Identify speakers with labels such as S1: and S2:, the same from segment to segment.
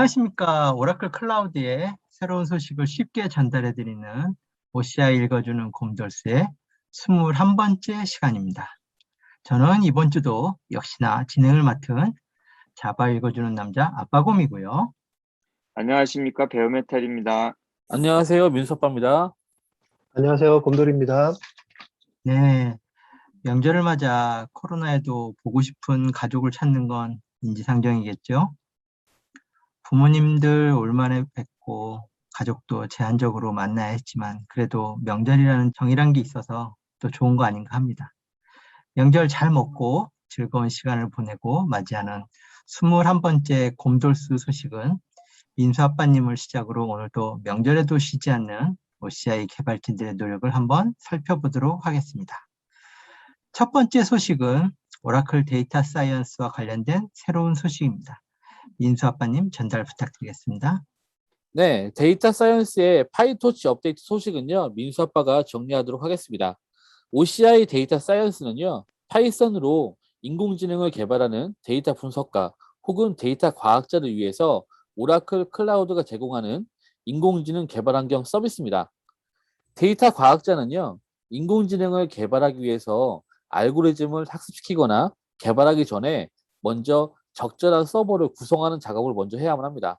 S1: 안녕하십니까. 오라클 클라우드의 새로운 소식을 쉽게 전달해드리는 OCI 읽어주는 곰돌스의 21번째 시간입니다. 저는 이번 주도 역시나 진행을 맡은 자바 읽어주는 남자 아빠곰이고요.
S2: 안녕하십니까. 베어메탈입니다.
S3: 안녕하세요. 민석빠입니다.
S4: 안녕하세요. 곰돌입니다.
S1: 네, 명절을 맞아 코로나에도 보고 싶은 가족을 찾는 건 인지상정이겠죠. 부모님들 올만에 뵙고 가족도 제한적으로 만나야 했지만 그래도 명절이라는 정이란 게 있어서 또 좋은 거 아닌가 합니다. 명절 잘 먹고 즐거운 시간을 보내고 맞이하는 21번째 곰돌스 소식은 민수 아빠님을 시작으로 오늘도 명절에도 쉬지 않는 OCI 개발진들의 노력을 한번 살펴보도록 하겠습니다. 첫 번째 소식은 오라클 데이터 사이언스와 관련된 새로운 소식입니다. 민수 아빠님 전달 부탁드리겠습니다.
S3: 네, 데이터 사이언스의 파이토치 업데이트 소식은요, 민수 아빠가 정리하도록 하겠습니다. OCI 데이터 사이언스는요, 파이썬으로 인공지능을 개발하는 데이터 분석가 혹은 데이터 과학자를 위해서 오라클 클라우드가 제공하는 인공지능 개발 환경 서비스입니다. 데이터 과학자는요, 인공지능을 개발하기 위해서 알고리즘을 학습시키거나 개발하기 전에 먼저 적절한 서버를 구성하는 작업을 먼저 해야만 합니다.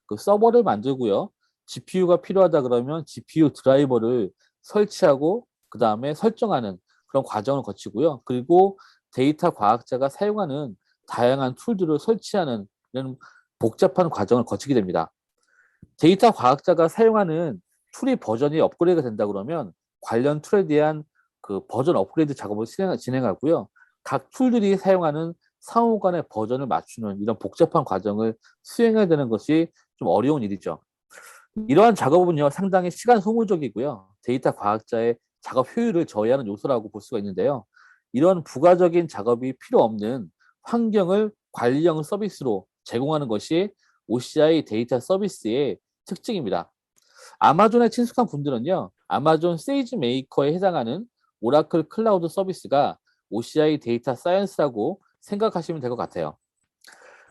S3: 그 서버를 만들고요. GPU가 필요하다 그러면 GPU 드라이버를 설치하고 그 다음에 설정하는 그런 과정을 거치고요. 그리고 데이터 과학자가 사용하는 다양한 툴들을 설치하는 이런 복잡한 과정을 거치게 됩니다. 데이터 과학자가 사용하는 툴이 버전이 업그레이드가 된다 그러면 관련 툴에 대한 그 버전 업그레이드 작업을 진행하고요. 각 툴들이 사용하는 상호 간의 버전을 맞추는 이런 복잡한 과정을 수행해야 되는 것이 좀 어려운 일이죠. 이러한 작업은요, 상당히 시간 소모적이고요. 데이터 과학자의 작업 효율을 저해하는 요소라고 볼 수가 있는데요. 이런 부가적인 작업이 필요 없는 환경을 관리형 서비스로 제공하는 것이 OCI 데이터 서비스의 특징입니다. 아마존에 친숙한 분들은요, 아마존 세이지 메이커에 해당하는 오라클 클라우드 서비스가 OCI 데이터 사이언스라고 생각하시면 될 것 같아요.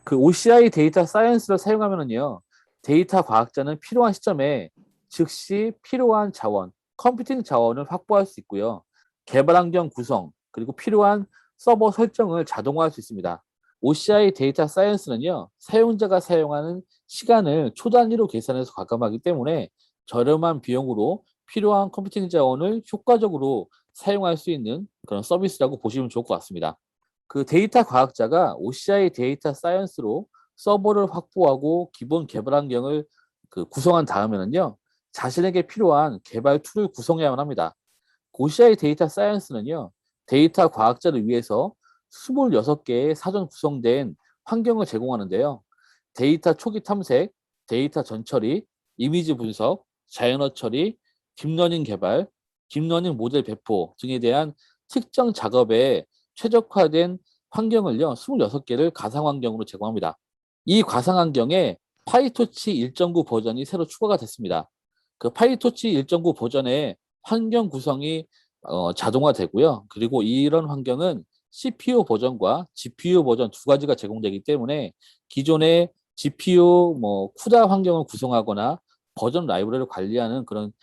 S3: 그 OCI 데이터 사이언스를 사용하면은요, 데이터 과학자는 필요한 시점에 즉시 필요한 자원, 컴퓨팅 자원을 확보할 수 있고요. 개발 환경 구성, 그리고 필요한 서버 설정을 자동화할 수 있습니다. OCI 데이터 사이언스는요, 사용자가 사용하는 시간을 초 단위로 계산해서 과감하기 때문에 저렴한 비용으로 필요한 컴퓨팅 자원을 효과적으로 사용할 수 있는 그런 서비스라고 보시면 좋을 것 같습니다. 그 데이터 과학자가 OCI 데이터 사이언스로 서버를 확보하고 기본 개발 환경을 구성한 다음에는요, 자신에게 필요한 개발 툴을 구성해야만 합니다. OCI 데이터 사이언스는요, 데이터 과학자를 위해서 26개의 사전 구성된 환경을 제공하는데요. 데이터 초기 탐색, 데이터 전처리, 이미지 분석, 자연어 처리, 딥러닝 개발, 딥러닝 모델 배포 등에 대한 특정 작업에 최적화된 환경을요, 26개를 가상 환경으로 제공합니다. 이 가상 환경에 파이토치 1.9 버전이 새로 추가가 됐습니다. 그 파이토치 1.9 버전의 환경 구성이 자동화되고요. 그리고 이런 환경은 CPU 버전과 GPU 버전 두 가지가 제공되기 때문에 기존의 GPU 쿠다 환경을 구성하거나 버전 라이브러리를 관리하는 그런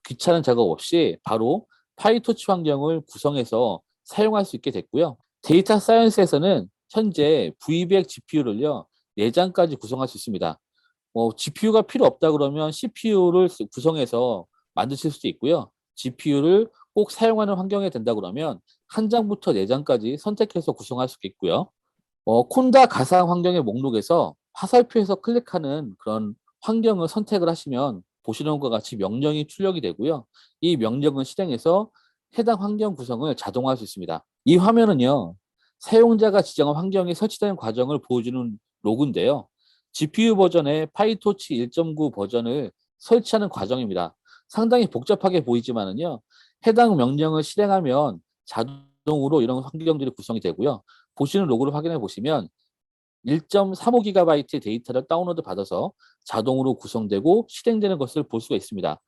S3: 귀찮은 작업 없이 바로 파이토치 환경을 구성해서 사용할 수 있게 됐고요. 데이터 사이언스에서는 현재 V100 GPU를요, 4장까지 구성할 수 있습니다. GPU가 필요 없다 그러면 CPU를 구성해서 만드실 수도 있고요. GPU를 꼭 사용하는 환경에 된다 그러면 한 장부터 4장까지 선택해서 구성할 수 있고요. 콘다 가상 환경의 목록에서 화살표에서 클릭하는 그런 환경을 선택을 하시면 보시는 것과 같이 명령이 출력이 되고요. 이 명령을 실행해서 해당 환경 구성을 자동화할 수 있습니다. 이 화면은요, 사용자가 지정한 환경이 설치되는 과정을 보여주는 로그인데요. GPU 버전의 파이토치 1.9 버전을 설치하는 과정입니다. 상당히 복잡하게 보이지만은요, 해당 명령을 실행하면 자동으로 이런 환경들이 구성이 되고요. 보시는 로그를 확인해 보시면 1.35GB 데이터를 다운로드 받아서 자동으로 구성되고 실행되는 것을 볼 수가 있습니다.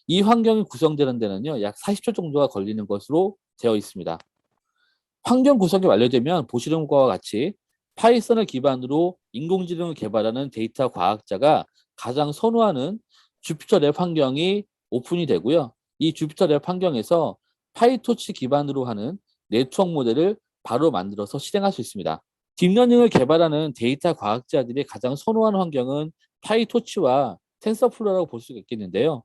S3: 이 환경이 구성되는 데는요, 약 40초 정도가 걸리는 것으로 되어 있습니다. 환경 구성이 완료되면 보시는 것과 같이 파이썬을 기반으로 인공지능을 개발하는 데이터 과학자가 가장 선호하는 주피터 랩 환경이 오픈이 되고요. 이 주피터 랩 환경에서 파이토치 기반으로 하는 네트워크 모델을 바로 만들어서 실행할 수 있습니다. 딥러닝을 개발하는 데이터 과학자들이 가장 선호하는 환경은 파이토치와 텐서플로우라고 볼 수가 있겠는데요.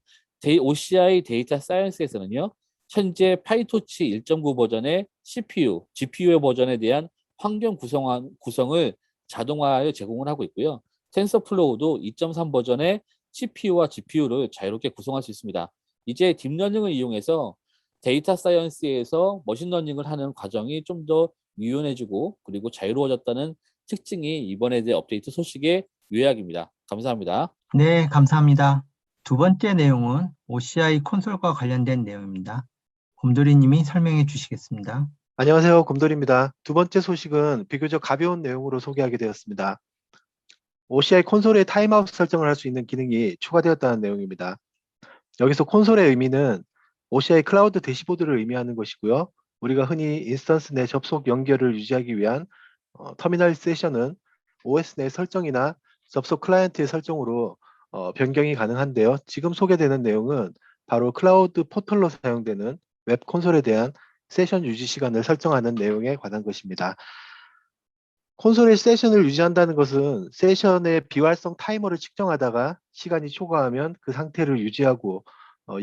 S3: OCI 데이터 사이언스에서는요, 현재 파이토치 1.9 버전의 CPU, GPU의 버전에 대한 환경 구성을 자동화하여 제공을 하고 있고요. 텐서플로우도 2.3 버전의 CPU와 GPU를 자유롭게 구성할 수 있습니다. 이제 딥러닝을 이용해서 데이터 사이언스에서 머신러닝을 하는 과정이 좀 더 유연해지고 그리고 자유로워졌다는 특징이 이번에 대한 업데이트 소식의 요약입니다. 감사합니다.
S1: 네, 감사합니다. 두 번째 내용은 OCI 콘솔과 관련된 내용입니다. 곰돌이님이 설명해 주시겠습니다.
S4: 안녕하세요. 곰돌입니다. 두 번째 소식은 비교적 가벼운 내용으로 소개하게 되었습니다. OCI 콘솔에 타임아웃 설정을 할 수 있는 기능이 추가되었다는 내용입니다. 여기서 콘솔의 의미는 OCI 클라우드 대시보드를 의미하는 것이고요. 우리가 흔히 인스턴스 내 접속 연결을 유지하기 위한 터미널 세션은 OS 내 설정이나 접속 클라이언트의 설정으로 변경이 가능한데요. 지금 소개되는 내용은 바로 클라우드 포털로 사용되는 웹 콘솔에 대한 세션 유지 시간을 설정하는 내용에 관한 것입니다. 콘솔의 세션을 유지한다는 것은 세션의 비활성 타이머를 측정하다가 시간이 초과하면 그 상태를 유지하고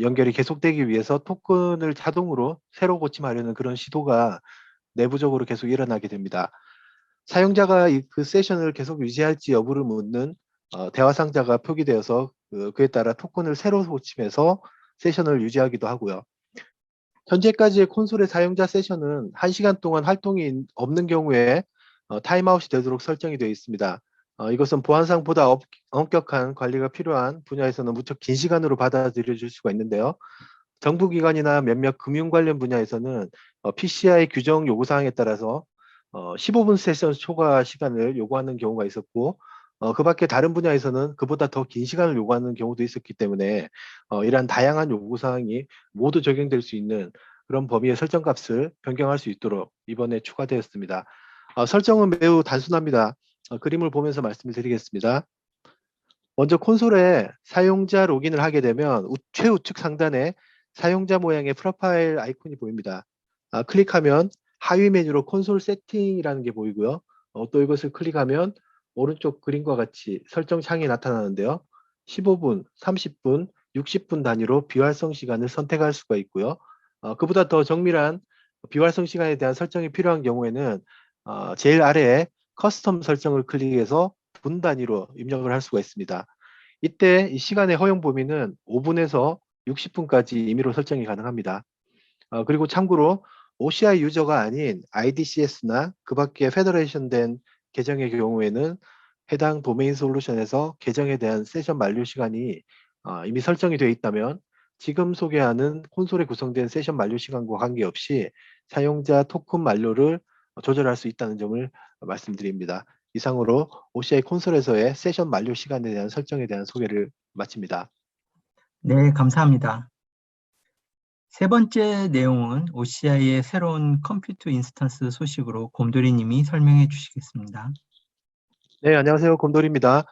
S4: 연결이 계속되기 위해서 토큰을 자동으로 새로 고침하려는 그런 시도가 내부적으로 계속 일어나게 됩니다. 사용자가 그 세션을 계속 유지할지 여부를 묻는 대화 상자가 표기되어서 그에 따라 토큰을 새로 고침해서 세션을 유지하기도 하고요. 현재까지의 콘솔의 사용자 세션은 1시간 동안 활동이 없는 경우에 타임아웃이 되도록 설정이 되어 있습니다. 이것은 보안상 보다 엄격한 관리가 필요한 분야에서는 무척 긴 시간으로 받아들여질 수가 있는데요. 정부기관이나 몇몇 금융 관련 분야에서는 PCI 규정 요구사항에 따라서 15분 세션 초과 시간을 요구하는 경우가 있었고 그 밖에 다른 분야에서는 그보다 더 긴 시간을 요구하는 경우도 있었기 때문에 이러한 다양한 요구사항이 모두 적용될 수 있는 그런 범위의 설정값을 변경할 수 있도록 이번에 추가되었습니다. 설정은 매우 단순합니다. 그림을 보면서 말씀을 드리겠습니다. 먼저 콘솔에 사용자 로그인을 하게 되면 최우측 상단에 사용자 모양의 프로파일 아이콘이 보입니다. 클릭하면 하위 메뉴로 콘솔 세팅이라는 게 보이고요. 또 이것을 클릭하면 오른쪽 그림과 같이 설정 창이 나타나는데요. 15분, 30분, 60분 단위로 비활성 시간을 선택할 수가 있고요. 그보다 더 정밀한 비활성 시간에 대한 설정이 필요한 경우에는 제일 아래에 커스텀 설정을 클릭해서 분 단위로 입력을 할 수가 있습니다. 이때 이 시간의 허용 범위는 5분에서 60분까지 임의로 설정이 가능합니다. 그리고 참고로 OCI 유저가 아닌 IDCS나 그 밖에 페더레이션된 계정의 경우에는 해당 도메인 솔루션에서 계정에 대한 세션 만료 시간이 이미 설정이 되어 있다면 지금 소개하는 콘솔에 구성된 세션 만료 시간과 관계없이 사용자 토큰 만료를 조절할 수 있다는 점을 말씀드립니다. 이상으로 OCI 콘솔에서의 세션 만료 시간에 대한 설정에 대한 소개를 마칩니다.
S1: 네, 감사합니다. 세 번째 내용은 OCI의 새로운 컴퓨트 인스턴스 소식으로 곰돌이님이 설명해 주시겠습니다.
S4: 네, 안녕하세요. 곰돌입니다.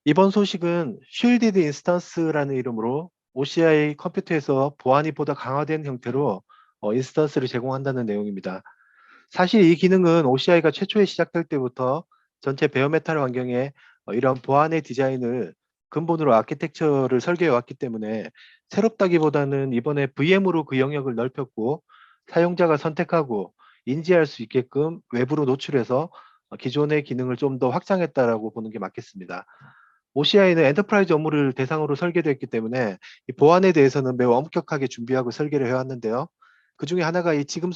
S4: 이번 소식은 쉴디드 인스턴스라는 이름으로 OCI 컴퓨터에서 보안이 보다 강화된 형태로 인스턴스를 제공한다는 내용입니다. 사실 이 기능은 OCI가 최초에 시작될 때부터 전체 베어메탈 환경에 이런 보안의 디자인을 근본으로 아키텍처를 설계해 왔기 때문에 새롭다기보다는 이번에 VM으로 그 영역을 넓혔고 사용자가 선택하고 인지할 수 있게끔 외부로 노출해서 기존의 기능을 좀 더 확장했다라고 보는 게 맞겠습니다. OCI는 엔터프라이즈 업무를 대상으로 설계되었기 때문에 이 보안에 대해서는 매우 엄격하게 준비하고 설계를 해왔는데요. 그 중에 하나가 이 지금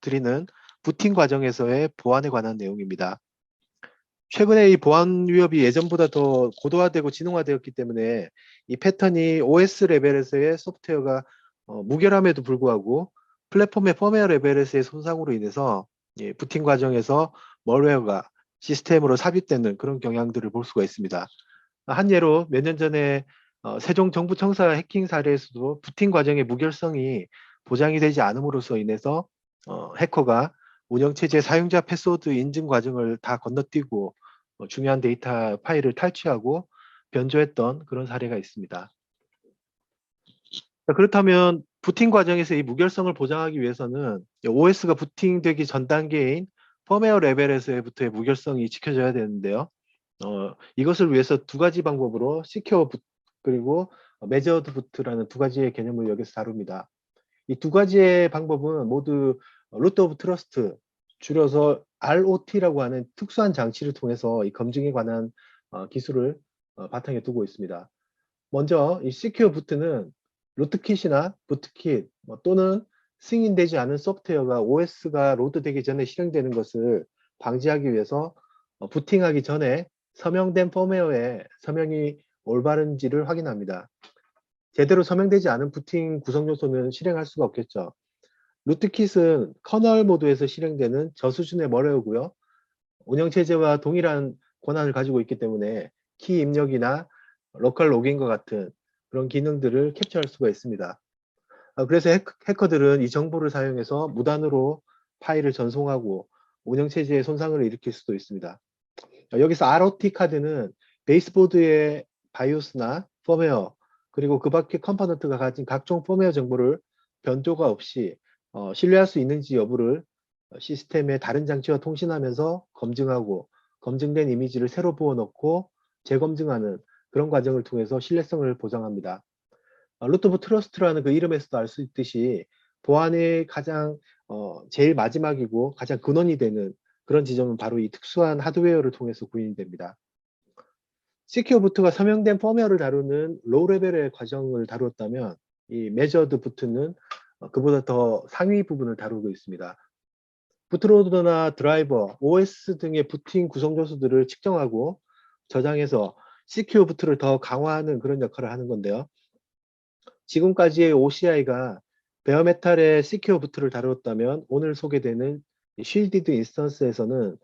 S4: 드리는 부팅 과정에서의 보안에 관한 내용입니다. 최근에 이 보안 위협이 예전보다 더 고도화되고 지능화되었기 때문에 이 패턴이 OS 레벨에서의 소프트웨어가 무결함에도 불구하고 플랫폼의 펌웨어 레벨에서의 손상으로 인해서 부팅 과정에서 멀웨어가 시스템으로 삽입되는 그런 경향들을 볼 수가 있습니다. 한 예로 몇 년 전에 세종정부청사 해킹 사례에서도 부팅 과정의 무결성이 보장이 되지 않음으로써 인해서 해커가 운영체제 사용자 패스워드 인증 과정을 다 건너뛰고 중요한 데이터 파일을 탈취하고 변조했던 그런 사례가 있습니다. 자, 그렇다면 부팅 과정에서 이 무결성을 보장하기 위해서는 OS가 부팅되기 전 단계인 펌웨어 레벨에서부터의 무결성이 지켜져야 되는데요. 이것을 위해서 두 가지 방법으로 시큐어 부 그리고 메저드 부트라는 두 가지의 개념을 여기서 다룹니다. 이 두 가지의 방법은 모두 루트 오브 트러스트, 줄여서 ROT라고 하는 특수한 장치를 통해서 이 검증에 관한 기술을 바탕에 두고 있습니다. 먼저 이 시큐어 부트는 루트킷이나 부트킷 또는 승인되지 않은 소프트웨어가 OS가 로드되기 전에 실행되는 것을 방지하기 위해서 부팅하기 전에 서명된 펌웨어에 서명이 올바른지를 확인합니다. 제대로 서명되지 않은 부팅 구성 요소는 실행할 수가 없겠죠. 루트킷은 커널 모드에서 실행되는 저수준의 머레어고요. 운영체제와 동일한 권한을 가지고 있기 때문에 키 입력이나 로컬 로그인과 같은 그런 기능들을 캡처할 수가 있습니다. 그래서 해커들은 이 정보를 사용해서 무단으로 파일을 전송하고 운영체제에 손상을 일으킬 수도 있습니다. 여기서 ROT 카드는 베이스보드의 바이오스나 펌웨어 그리고 그 밖의 컴포넌트가 가진 각종 펌웨어 정보를 변조가 없이 신뢰할 수 있는지 여부를 시스템의 다른 장치와 통신하면서 검증하고 검증된 이미지를 새로 부어넣고 재검증하는 그런 과정을 통해서 신뢰성을 보장합니다. 루트 오브 트러스트라는 그 이름에서도 알 수 있듯이 보안의 가장 제일 마지막이고 가장 근원이 되는 그런 지점은 바로 이 특수한 하드웨어를 통해서 구현이 됩니다. 시큐어 부트가 서명된 펌웨어를 다루는 로우 레벨의 과정을 다루었다면 이 메저드 부트는 그보다 더 상위 부분을 다루고 있습니다. 부트로더나 드라이버, OS 등의 부팅 구성 요소들을 측정하고 저장해서 시큐어 부트를 더 강화하는 그런 역할을 하는 건데요. 지금까지의 OCI가 베어메탈의 시큐어 부트를 다루었다면 오늘 소개되는 쉴디드 인스턴스에서는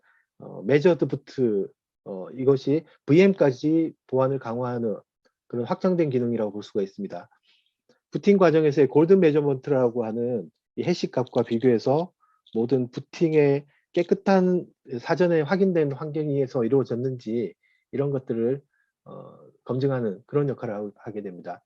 S4: 메저드 부트 이것이 VM까지 보안을 강화하는 그런 확장된 기능이라고 볼 수가 있습니다. 부팅 과정에서의 골든 메저먼트라고 하는 이 해시 값과 비교해서 모든 부팅의 깨끗한 사전에 확인된 환경에서 이루어졌는지 이런 것들을 검증하는 그런 역할을 하게 됩니다.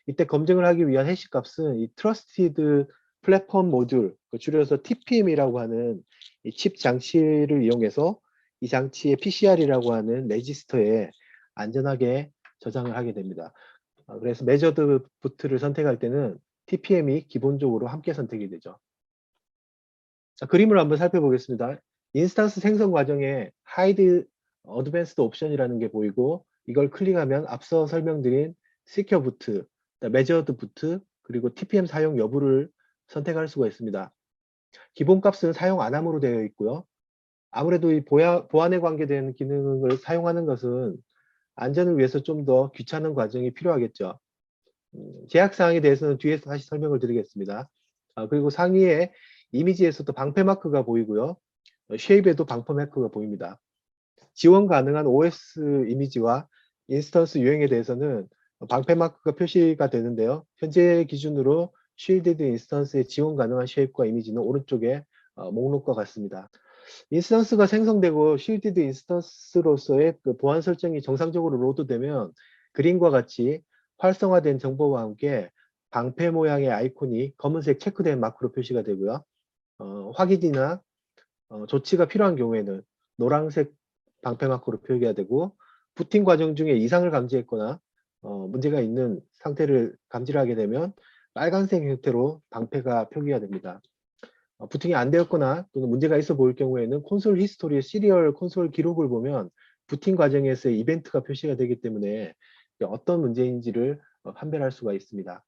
S4: 이때 검증을 하기 위한 해시 값은 이 트러스티드 플랫폼 모듈, 줄여서 TPM이라고 하는 이 칩 장치를 이용해서 이 장치의 PCR이라고 하는 레지스터에 안전하게 저장을 하게 됩니다. 그래서 메저드 부트를 선택할 때는 TPM이 기본적으로 함께 선택이 되죠. 자, 그림을 한번 살펴보겠습니다. 인스턴스 생성 과정에 하이드 어드밴스드 옵션이라는 게 보이고 이걸 클릭하면 앞서 설명드린 시큐어 부트, 메저드 부트, 그리고 TPM 사용 여부를 선택할 수가 있습니다. 기본값은 사용 안 함으로 되어 있고요. 아무래도 이 보안에 관계된 기능을 사용하는 것은 안전을 위해서 좀 더 귀찮은 과정이 필요하겠죠. 제약사항에 대해서는 뒤에서 다시 설명을 드리겠습니다. 그리고 상위에 이미지에서도 방패 마크가 보이고요. 쉐입에도 방패 마크가 보입니다. 지원 가능한 OS 이미지와 인스턴스 유형에 대해서는 방패 마크가 표시가 되는데요. 현재 기준으로 쉴디드 인스턴스의 지원 가능한 쉐입과 이미지는 오른쪽에 목록과 같습니다. 인스턴스가 생성되고 쉴디드 인스턴스로서의 그 보안 설정이 정상적으로 로드되면 그림과 같이 활성화된 정보와 함께 방패 모양의 아이콘이 검은색 체크된 마크로 표시가 되고요. 확인이나 조치가 필요한 경우에는 노란색 방패 마크로 표기가 되고 부팅 과정 중에 이상을 감지했거나 문제가 있는 상태를 감지를 하게 되면 빨간색 형태로 방패가 표기가 됩니다. 부팅이 안 되었거나 또는 문제가 있어 보일 경우에는 콘솔 히스토리의 시리얼 콘솔 기록을 보면 부팅 과정에서의 이벤트가 표시가 되기 때문에 어떤 문제인지를 판별할 수가 있습니다.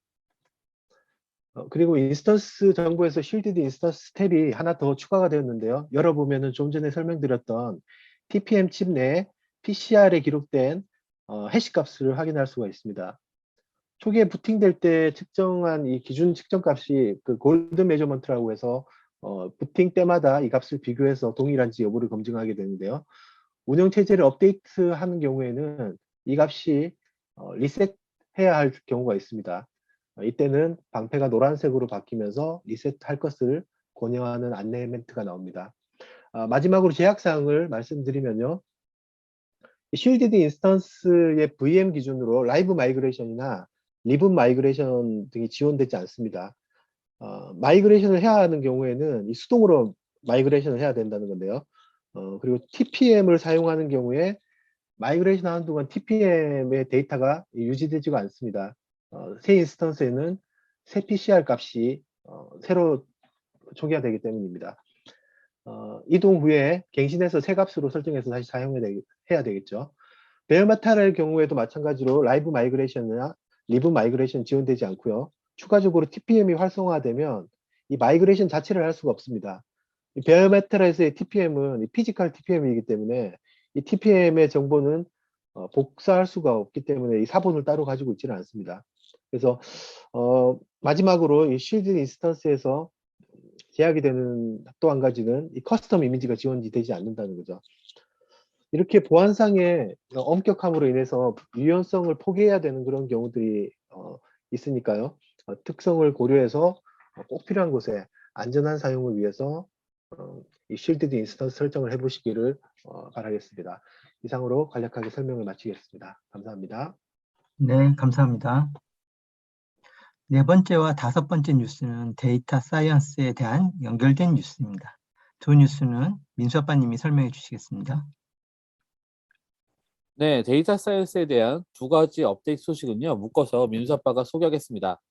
S4: 그리고 인스턴스 정보에서 쉴디드 인스턴스 탭이 하나 더 추가가 되었는데요. 열어보면은 좀 전에 설명드렸던 TPM 칩 내에 PCR에 기록된 해시 값을 확인할 수가 있습니다. 초기에 부팅될 때 측정한 이 기준 측정 값이 그 골든 메저먼트라고 해서 부팅 때마다 이 값을 비교해서 동일한지 여부를 검증하게 되는데요. 운영 체제를 업데이트하는 경우에는 이 값이 리셋해야 할 경우가 있습니다. 이때는 방패가 노란색으로 바뀌면서 리셋할 것을 권유하는 안내 멘트가 나옵니다. 마지막으로 제약사항을 말씀드리면요. 쉴디드 인스턴스의 VM 기준으로 라이브 마이그레이션이나 리브 마이그레이션 등이 지원되지 않습니다. 마이그레이션을 해야 하는 경우에는 이 수동으로 마이그레이션을 해야 된다는 건데요. 그리고 TPM을 사용하는 경우에 마이그레이션 하는 동안 TPM의 데이터가 유지되지가 않습니다. 새 인스턴스에는 새 PCR 값이 새로 초기화 되기 때문입니다. 이동 후에 갱신해서 새 값으로 설정해서 다시 사용해야 되겠죠. 베어메탈의 경우에도 마찬가지로 라이브 마이그레이션이나 리브 마이그레이션 지원되지 않고요. 추가적으로 TPM이 활성화되면 이 마이그레이션 자체를 할 수가 없습니다. 베어메탈에서의 TPM은 피지컬 TPM이기 때문에 이 TPM의 정보는 복사할 수가 없기 때문에 이 사본을 따로 가지고 있지는 않습니다. 그래서 마지막으로 이 쉴드 인스턴스에서 제약이 되는 또 한 가지는 이 커스텀 이미지가 지원이 되지 않는다는 거죠. 이렇게 보안상의 엄격함으로 인해서 유연성을 포기해야 되는 그런 경우들이 있으니까요. 특성을 고려해서 꼭 필요한 곳에 안전한 사용을 위해서 이 쉴드드 인스턴스 설정을 해보시기를 바라겠습니다. 이상으로 간략하게 설명을 마치겠습니다. 감사합니다.
S1: 네, 감사합니다. 네 번째와 다섯 번째 뉴스는 데이터 사이언스에 대한 연결된 뉴스입니다. 두 뉴스는 민수아빠님이 설명해 주시겠습니다.
S3: 네, 데이터 사이언스에 대한 두 가지 업데이트 소식은요, 묶어서 민수 아빠가 소개하겠습니다.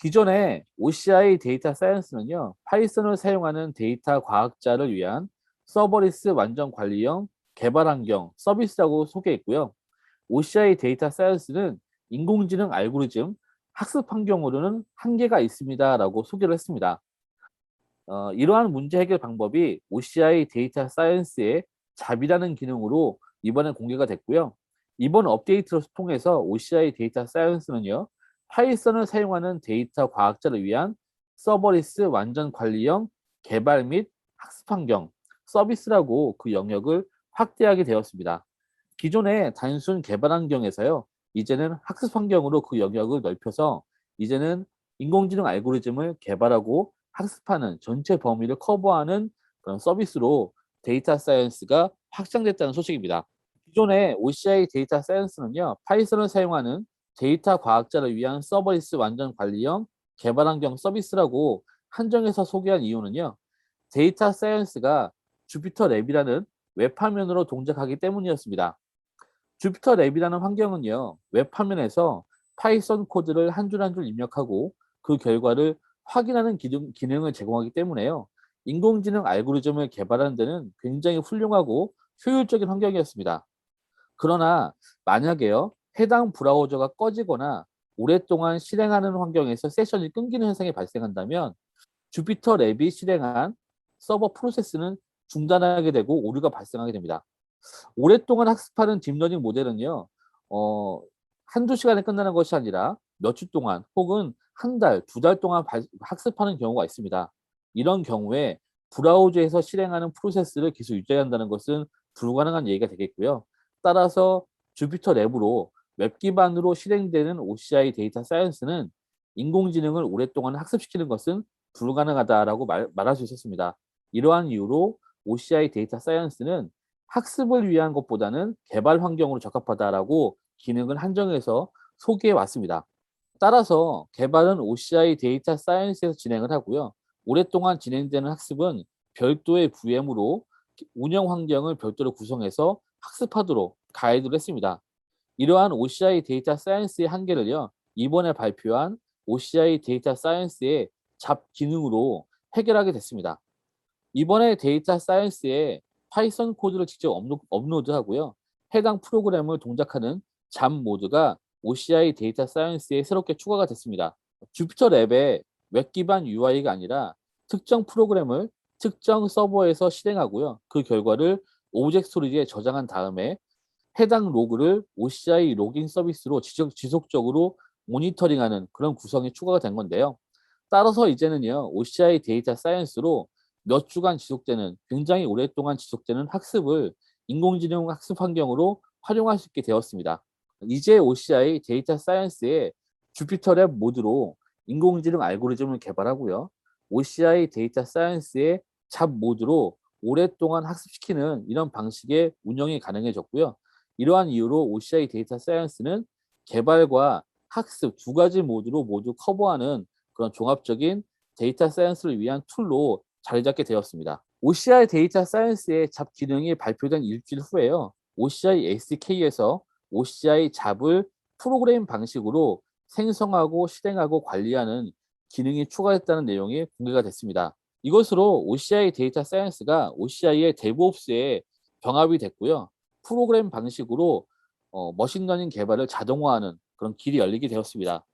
S3: 기존의 OCI 데이터 사이언스는요, 파이썬을 사용하는 데이터 과학자를 위한 서버리스 완전 관리형 개발 환경 서비스라고 소개했고요. OCI 데이터 사이언스는 인공지능 알고리즘 학습 환경으로는 한계가 있습니다라고 소개를 했습니다. 이러한 문제 해결 방법이 OCI 데이터 사이언스의 잡이라는 기능으로 이번에 공개가 됐고요. 이번 업데이트를 통해서 OCI 데이터 사이언스는요, 파이썬을 사용하는 데이터 과학자를 위한 서버리스 완전 관리형 개발 및 학습 환경 서비스라고 그 영역을 확대하게 되었습니다. 기존의 단순 개발 환경에서요, 이제는 학습 환경으로 그 영역을 넓혀서 이제는 인공지능 알고리즘을 개발하고 학습하는 전체 범위를 커버하는 그런 서비스로 데이터 사이언스가 확장됐다는 소식입니다. 기존의 OCI 데이터 사이언스는요, 파이썬을 사용하는 데이터 과학자를 위한 서버리스 완전 관리형 개발 환경 서비스라고 한정해서 소개한 이유는요, 데이터 사이언스가 주피터 랩이라는 웹화면으로 동작하기 때문이었습니다. 주피터 랩이라는 환경은요, 웹화면에서 파이썬 코드를 한 줄 한 줄 입력하고 그 결과를 확인하는 기능을 제공하기 때문에요. 인공지능 알고리즘을 개발하는 데는 굉장히 훌륭하고 효율적인 환경이었습니다. 그러나 만약에요, 해당 브라우저가 꺼지거나 오랫동안 실행하는 환경에서 세션이 끊기는 현상이 발생한다면 주피터 랩이 실행한 서버 프로세스는 중단하게 되고 오류가 발생하게 됩니다. 오랫동안 학습하는 딥러닝 모델은요, 한두 시간에 끝나는 것이 아니라 몇 주 동안 혹은 한 달, 두 달 동안 학습하는 경우가 있습니다. 이런 경우에 브라우저에서 실행하는 프로세스를 계속 유지해야 한다는 것은 불가능한 얘기가 되겠고요. 따라서 주피터 랩으로 웹 기반으로 실행되는 OCI 데이터 사이언스는 인공지능을 오랫동안 학습시키는 것은 불가능하다라고 말할 수 있었습니다. 이러한 이유로 OCI 데이터 사이언스는 학습을 위한 것보다는 개발 환경으로 적합하다라고 기능을 한정해서 소개해 왔습니다. 따라서 개발은 OCI 데이터 사이언스에서 진행을 하고요. 오랫동안 진행되는 학습은 별도의 VM으로 운영 환경을 별도로 구성해서 학습하도록 가이드를 했습니다. 이러한 OCI 데이터 사이언스의 한계를요, 이번에 발표한 OCI 데이터 사이언스의 잡 기능으로 해결하게 됐습니다. 이번에 데이터 사이언스에 파이썬 코드를 직접 업로드하고요. 해당 프로그램을 동작하는 잡 모드가 OCI 데이터 사이언스에 새롭게 추가가 됐습니다. 주피터 랩의 웹 기반 UI가 아니라 특정 프로그램을 특정 서버에서 실행하고요. 그 결과를 오브젝트 스토리지에 저장한 다음에 해당 로그를 OCI 로깅 서비스로 지속적으로 모니터링하는 그런 구성이 추가가 된 건데요. 따라서 이제는요, OCI 데이터 사이언스로 몇 주간 지속되는, 굉장히 오랫동안 지속되는 학습을 인공지능 학습 환경으로 활용할 수 있게 되었습니다. 이제 OCI 데이터 사이언스의 주피터 랩 모드로 인공지능 알고리즘을 개발하고요. OCI 데이터 사이언스의 잡 모드로 오랫동안 학습시키는 이런 방식의 운영이 가능해졌고요. 이러한 이유로 OCI 데이터 사이언스는 개발과 학습 두 가지 모두로 모두 커버하는 그런 종합적인 데이터 사이언스를 위한 툴로 자리 잡게 되었습니다. OCI 데이터 사이언스의 잡 기능이 발표된 일주일 후에요. OCI SDK에서 OCI 잡을 프로그램 방식으로 생성하고 실행하고 관리하는 기능이 추가됐다는 내용이 공개가 됐습니다. 이것으로 OCI 데이터 사이언스가 OCI의 DevOps에 병합이 됐고요. 프로그램 방식으로 머신러닝 개발을 자동화하는 그런 길이 열리게 되었습니다.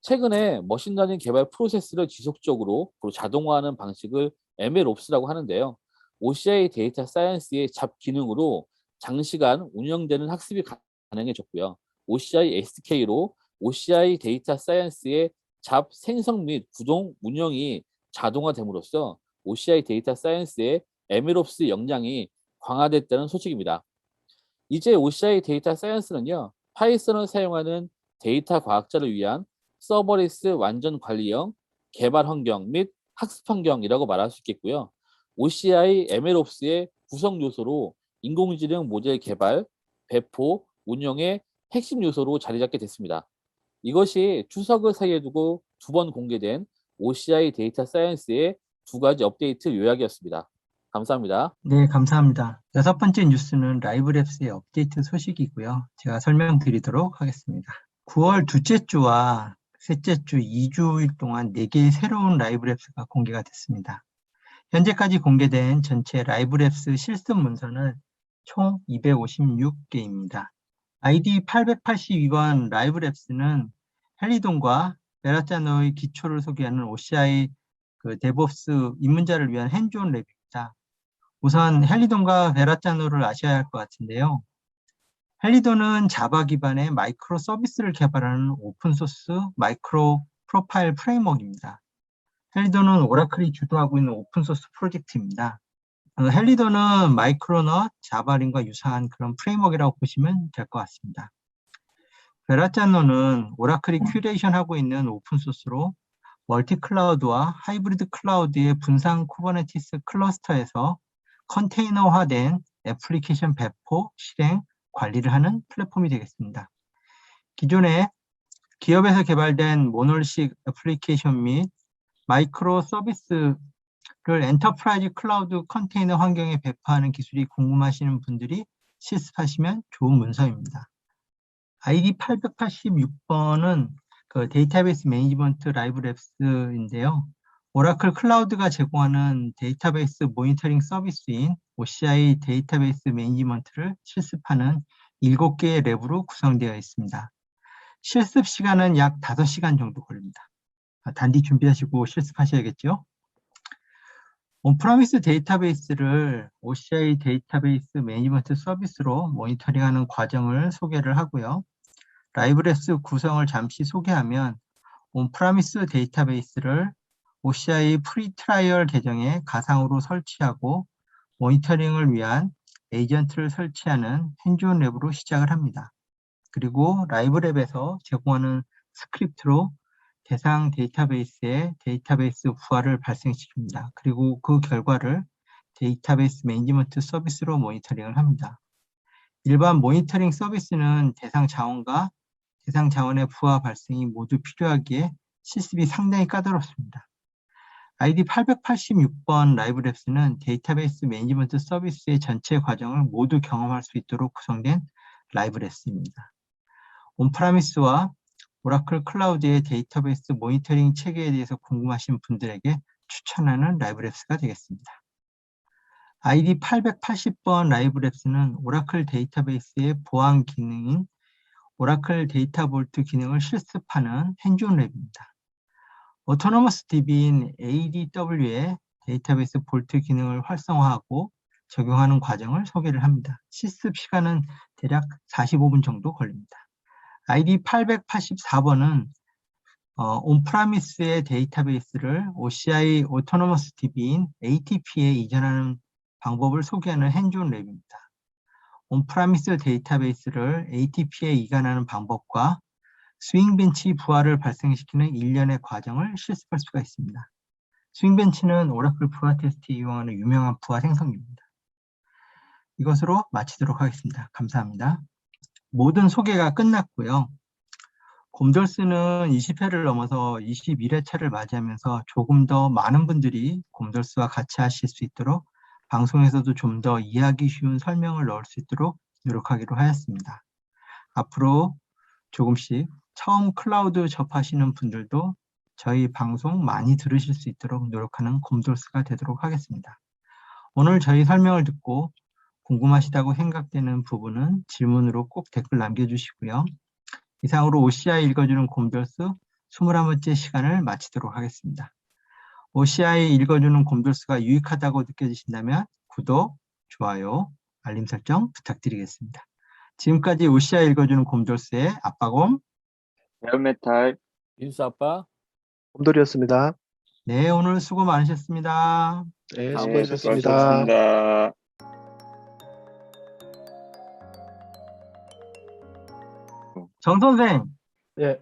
S3: 최근에 머신러닝 개발 프로세스를 지속적으로 자동화하는 방식을 MLOps라고 하는데요. OCI 데이터 사이언스의 잡 기능으로 장시간 운영되는 학습이 가능해졌고요. OCI SDK로 OCI 데이터 사이언스의 잡 생성 및 구동 운영이 자동화됨으로써 OCI 데이터 사이언스의 MLOps 역량이 강화됐다는 소식입니다. 이제 OCI 데이터 사이언스는요, 파이썬을 사용하는 데이터 과학자를 위한 서버리스 완전 관리형 개발 환경 및 학습 환경이라고 말할 수 있겠고요. OCI MLOps의 구성 요소로 인공지능 모델 개발, 배포, 운영의 핵심 요소로 자리 잡게 됐습니다. 이것이 추석을 사이에 두고 두 번 공개된 OCI 데이터 사이언스의 두 가지 업데이트 요약이었습니다. 감사합니다.
S1: 네, 감사합니다. 여섯 번째 뉴스는 라이브랩스의 업데이트 소식이고요. 제가 설명드리도록 하겠습니다. 9월 둘째 주와 셋째 주 2주일 동안 4개의 새로운 라이브랩스가 공개가 됐습니다. 현재까지 공개된 전체 라이브랩스 실습 문서는 총 256개입니다. ID 882번 라이브랩스는 헬리돈과 베라짜노의 기초를 소개하는 OCI DevOps 입문자를 위한 핸즈온 랩입니다. 우선 헬리돈과 베라짜노를 아셔야 할 것 같은데요. 헬리돈은 자바 기반의 마이크로 서비스를 개발하는 오픈소스 마이크로 프로파일 프레임워크입니다. 헬리돈은 오라클이 주도하고 있는 오픈소스 프로젝트입니다. 헬리돈은 마이크로넛, 자바린과 유사한 그런 프레임워크라고 보시면 될 것 같습니다. 베라짜노는 오라클이 큐레이션하고 있는 오픈소스로 멀티클라우드와 하이브리드 클라우드의 분산 쿠버네티스 클러스터에서 컨테이너화된 애플리케이션 배포, 실행, 관리를 하는 플랫폼이 되겠습니다. 기존에 기업에서 개발된 모놀식 애플리케이션 및 마이크로 서비스를 엔터프라이즈 클라우드 컨테이너 환경에 배포하는 기술이 궁금하시는 분들이 실습하시면 좋은 문서입니다. ID 886번은 데이터베이스 매니지먼트 라이브랩스인데요. 오라클 클라우드가 제공하는 데이터베이스 모니터링 서비스인 OCI 데이터베이스 매니지먼트를 실습하는 7개의 랩으로 구성되어 있습니다. 실습 시간은 약 5시간 정도 걸립니다. 단디 준비하시고 실습하셔야겠죠? 온프라미스 데이터베이스를 OCI 데이터베이스 매니지먼트 서비스로 모니터링하는 과정을 소개를 하고요. 라이브랩스 구성을 잠시 소개하면 온프라미스 데이터베이스를 OCI 프리트라이얼 계정에 가상으로 설치하고 모니터링을 위한 에이전트를 설치하는 핸즈온 랩으로 시작을 합니다. 그리고 라이브랩에서 제공하는 스크립트로 대상 데이터베이스에 데이터베이스 부하를 발생시킵니다. 그리고 그 결과를 데이터베이스 매니지먼트 서비스로 모니터링을 합니다. 일반 모니터링 서비스는 대상 자원과 대상 자원의 부하 발생이 모두 필요하기에 실습이 상당히 까다롭습니다. ID 886번 라이브랩스는 데이터베이스 매니지먼트 서비스의 전체 과정을 모두 경험할 수 있도록 구성된 라이브랩스입니다. 온프라미스와 오라클 클라우드의 데이터베이스 모니터링 체계에 대해서 궁금하신 분들에게 추천하는 라이브랩스가 되겠습니다. ID 880번 라이브랩스는 오라클 데이터베이스의 보안 기능인 오라클 데이터 볼트 기능을 실습하는 핸즈온 랩입니다. 오토노머스 DB인 ADW의 데이터베이스 볼트 기능을 활성화하고 적용하는 과정을 소개를 합니다. 실습 시간은 대략 45분 정도 걸립니다. ID 884번은 온프라미스의 데이터베이스를 OCI 오토노머스 DB인 ATP에 이전하는 방법을 소개하는 핸즈온 랩입니다. 온프라미스 데이터베이스를 ATP에 이관하는 방법과 스윙 벤치 부하를 발생시키는 일련의 과정을 실습할 수가 있습니다. 스윙벤치는 오라클 부하 테스트 이용하는 유명한 부하 생성기입니다. 이것으로 마치도록 하겠습니다. 감사합니다. 모든 소개가 끝났고요. 곰돌스는 20회를 넘어서 21회차를 맞이하면서 조금 더 많은 분들이 곰돌스와 같이 하실 수 있도록 방송에서도 좀 더 이해하기 쉬운 설명을 넣을 수 있도록 노력하기로 하였습니다. 앞으로 조금씩 처음 클라우드 접하시는 분들도 저희 방송 많이 들으실 수 있도록 노력하는 곰돌스가 되도록 하겠습니다. 오늘 저희 설명을 듣고 궁금하시다고 생각되는 부분은 질문으로 꼭 댓글 남겨주시고요. 이상으로 OCI 읽어주는 곰돌스 21번째 시간을 마치도록 하겠습니다. OCI 읽어주는 곰돌스가 유익하다고 느껴지신다면 구독, 좋아요, 알림 설정 부탁드리겠습니다. 지금까지 OCI 읽어주는 곰돌스의 아빠곰,
S2: 배우메탈
S3: 민수 아빠.
S4: 곰돌이었습니다.
S1: 네, 오늘 수고 많으셨습니다.
S4: 네,
S2: 네,
S4: 수고하셨습니다.
S2: 수고하셨습니다.
S1: 정 선생,
S4: 네,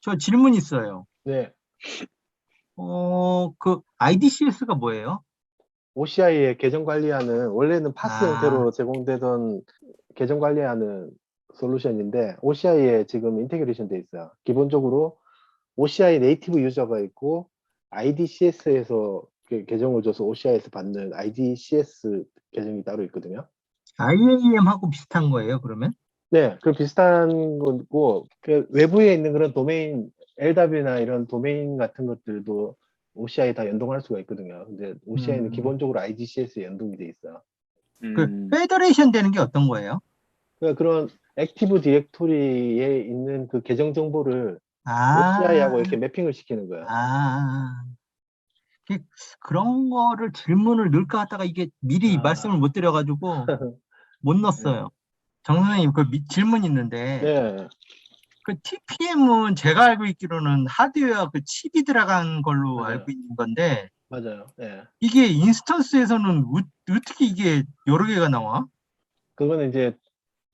S1: 저 질문 있어요.
S4: 네.
S1: 그 IDCS가 뭐예요?
S4: OCI의 계정 관리하는 원래는 파스
S1: 아.
S4: 형태로 제공되던 계정 관리하는 솔루션인데 OCI에 지금 인테그레이션 돼 있어요. 기본적으로 OCI 네이티브 유저가 있고 IDCS에서 계정을 줘서 OCI에서 받는 IDCS 계정이 따로 있거든요.
S1: IAM하고 비슷한 거예요, 그러면?
S4: 네, 그 비슷한 거고 그 외부에 있는 그런 도메인 LW나 이런 도메인 같은 것들도 OCI 다 연동할 수가 있거든요. 근데 OCI는 기본적으로 IDCS에 연동이 돼 있어요.
S1: 그 페더레이션 되는 게 어떤 거예요?
S4: 그러니까 그런 액티브 디렉토리에 있는 그 계정 정보를
S1: 아,
S4: OCI하고 이렇게 매핑을 시키는 거예요.
S1: 그런 거를 질문을 넣을까 하다가 이게 미리
S4: 아.
S1: 말씀을 못 드려가지고 못 넣었어요. 정 선생님, 그 질문 있는데,
S4: 네,
S1: 그 TPM은 제가 알고 있기로는 하드웨어 그 칩이 들어간 걸로
S4: 맞아요.
S1: 알고 있는 건데,
S4: 맞아요. 네.
S1: 이게 인스턴스에서는 어떻게 이게 여러 개가 나와?
S4: 그거는 이제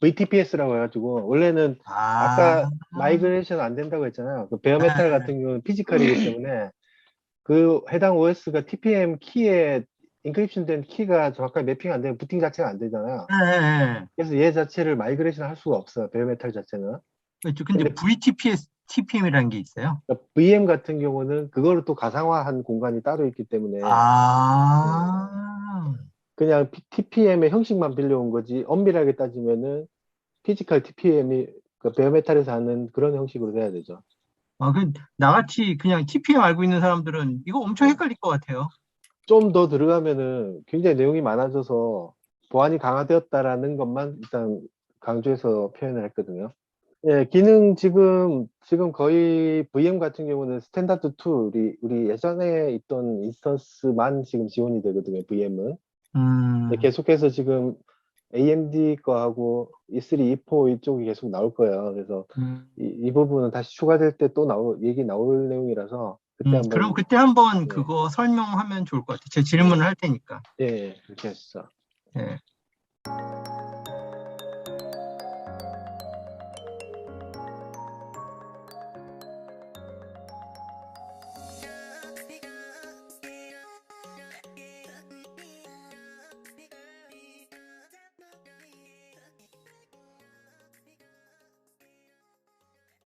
S4: VTPS라고 해가지고 원래는 아까 마이그레이션 안 된다고 했잖아요. 그 베어메탈 같은 경우는 피지컬이기 때문에 그 해당 OS가 TPM 키에 인크립션 된 키가 정확하게 매핑 안 되면 부팅 자체가 안 되잖아요.
S1: 네.
S4: 그래서 얘 자체를 마이그레이션 할 수가 없어요. 베어메탈 자체는.
S1: 그렇죠. 근데
S4: 근데
S1: VTPS, TPM이라는 게 있어요.
S4: 그러니까 VM 같은 경우는 그거를 또 가상화한 공간이 따로 있기 때문에 그냥 TPM의 형식만 빌려온 거지 엄밀하게 따지면은 피지컬 TPM이 그 베어메탈에서 하는 그런 형식으로 돼야 되죠.
S1: 나같이 그냥 TPM 알고 있는 사람들은 이거 엄청 헷갈릴 것 같아요.
S4: 좀 더 들어가면은 굉장히 내용이 많아져서 보안이 강화되었다라는 것만 일단 강조해서 표현을 했거든요. 예, 기능 지금 거의 VM 같은 경우는 스탠다드 2 우리 예전에 있던 인스턴스만 지금 지원이 되거든요. VM은. 계속해서 지금 AMD 거하고 E3, E4 이쪽이 계속 나올 거예요. 그래서 이 부분은 다시 추가될 때 또 얘기 나올 내용이라서 그때 한번.
S1: 그럼 그때 한번
S4: 네.
S1: 그거 설명하면 좋을 것 같아요. 제 질문을 할 테니까.
S4: 예, 그렇게 하시죠.
S1: 예.